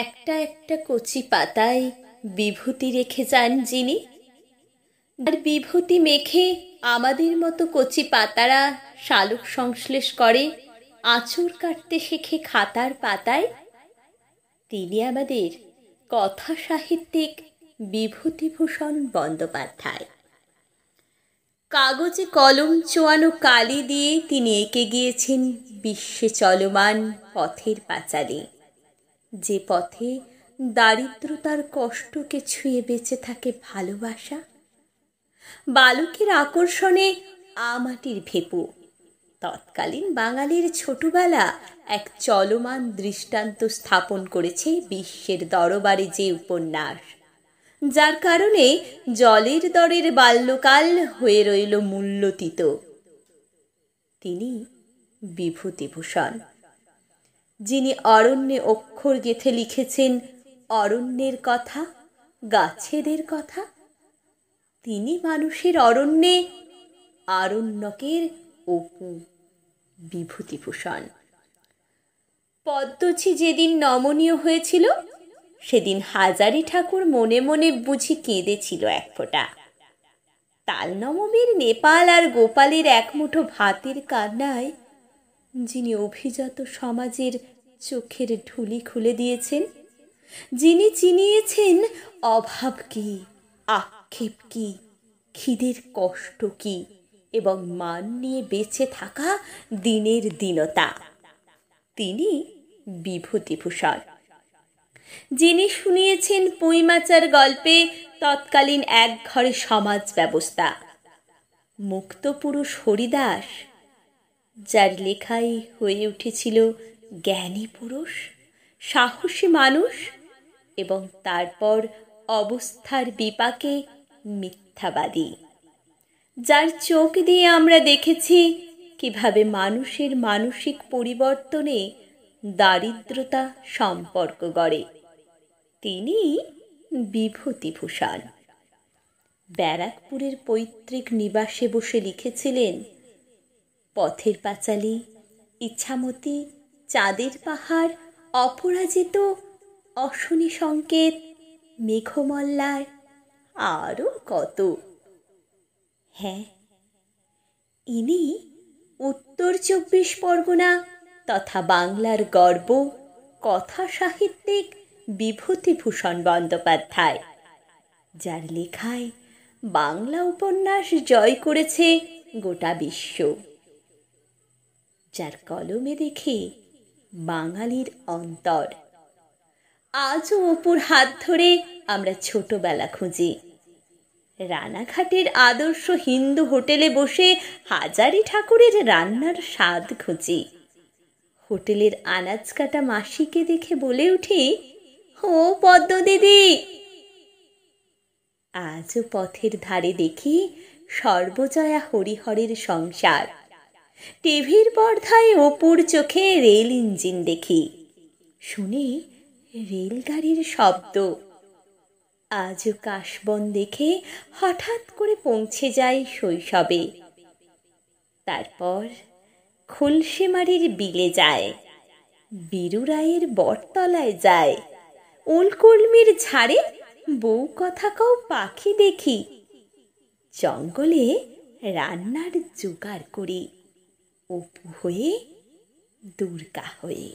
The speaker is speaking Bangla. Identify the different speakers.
Speaker 1: একটা একটা কচি পাতায় বিভূতি রেখে যান যিনি, আর বিভূতি মেখে আমাদের মতো কচি পাতারা শালুক সংশ্লেষ করে আঁচড় কাটতে শেখে খাতার পাতায়, তিনি আমাদের কথা সাহিত্যিক বিভূতিভূষণ বন্দ্যোপাধ্যায়। কাগজে কলম চোয়ানো কালি দিয়ে তিনি এঁকে গিয়েছেন বিশ্বে চলমান পথের পাঁচালী, যে পথে দারিদ্রতার কষ্টকে ছুঁয়ে বেঁচে থাকে ভালোবাসা। বালকের আকর্ষণে আমাটির ভেপু তৎকালীন বাঙালির ছোটবেলা এক চলমান দৃষ্টান্ত স্থাপন করেছে বিশ্বের দরবারে যে উপন্যাস, যার কারণে জলের দরের বাল্যকাল হয়ে রইল মূল্যতীত। তিনি বিভূতিভূষণ, যিনি অরণ্যে অক্ষর গেঁথে লিখেছেন অরণ্যের কথা, গাছেদের কথা। তিনি মানুষের অরণ্যে আরণ্যকের অপু বিভূতিভূষণ। পদ্মঝি যেদিন নমনীয় হয়েছিল, সেদিন হাজারি ঠাকুর মনে মনে বুঝি কেঁদেছিল এক ফোঁটা। তাল নবমীর নেপাল আর গোপালের এক মুঠো ভাতের কান্নায় যিনি অভিজাত সমাজের চোখের ঢুলি খুলে দিয়েছেন, যিনি চিনিয়েছেন অভাব কি, আক্ষেপ কি, খিদের কষ্ট কি এবং মান নিয়ে বেঁচে থাকা দিনের দীনতা, তিনি বিভূতিভূষণ। যিনি শুনিয়েছেন পুঁইমাচার গল্পে তৎকালীন এক ঘরে সমাজ ব্যবস্থা, মুক্তপুরুষ হরিদাস, যার লেখাই হয়ে উঠেছিল জ্ঞানী পুরুষ, সাহসী মানুষ এবং তারপর অবস্থার বিপাকে মিথ্যাবাদী, যার চোখ দিয়ে আমরা দেখেছি কিভাবে মানুষের মানসিক পরিবর্তনে দারিদ্রতা সম্পর্ক গড়ে, তিনি বিভূতিভূষণ। ব্যারাকপুরের পৈতৃক নিবাসে বসে লিখেছিলেন পথের পাঁচালী, ইচ্ছামতি, চাঁদের পাহাড়, অপরাজিত, অশনি সংকেত, মেঘমল্লার, আরও কত। হ্যাঁ, ইনি উত্তর 24 পরগনা তথা বাংলার গর্ব কথা সাহিত্যিক বিভূতিভূষণ বন্দ্যোপাধ্যায়, যার লেখায় বাংলা উপন্যাস জয় করেছে গোটা বিশ্ব, যার কলমে দেখে বাঙালির অন্তর। আজও অপুর হাত ধরে আমরা ছোটবেলা খুঁজি, রানাঘাটের আদর্শ হিন্দু হোটেলে বসে হাজারি ঠাকুরের রান্নার স্বাদ খুঁজি, হোটেলের আনাজ কাটা মাসিকে দেখে বলে উঠি, ও পদ্ম দিদি। আজও পথের ধারে দেখি সর্বজয়া হরিহরের সংসার, টিভির পর্দায় অপুর চোখে রেল ইঞ্জিন দেখি, শুনি রেলগাড়ির শব্দ। আজও কাশবন দেখে হঠাৎ করে পৌঁছে যাই শৈশবে, তারপর খুলসেমারির বিলে যায়, বীরু রায়ের বটতলায় যায়, উলকলমির ঝাড়ে বউ কথা কও পাখি দেখি, জঙ্গলে রান্নার জোগাড় করি অপু হয়ে, দুর্গা হয়ে।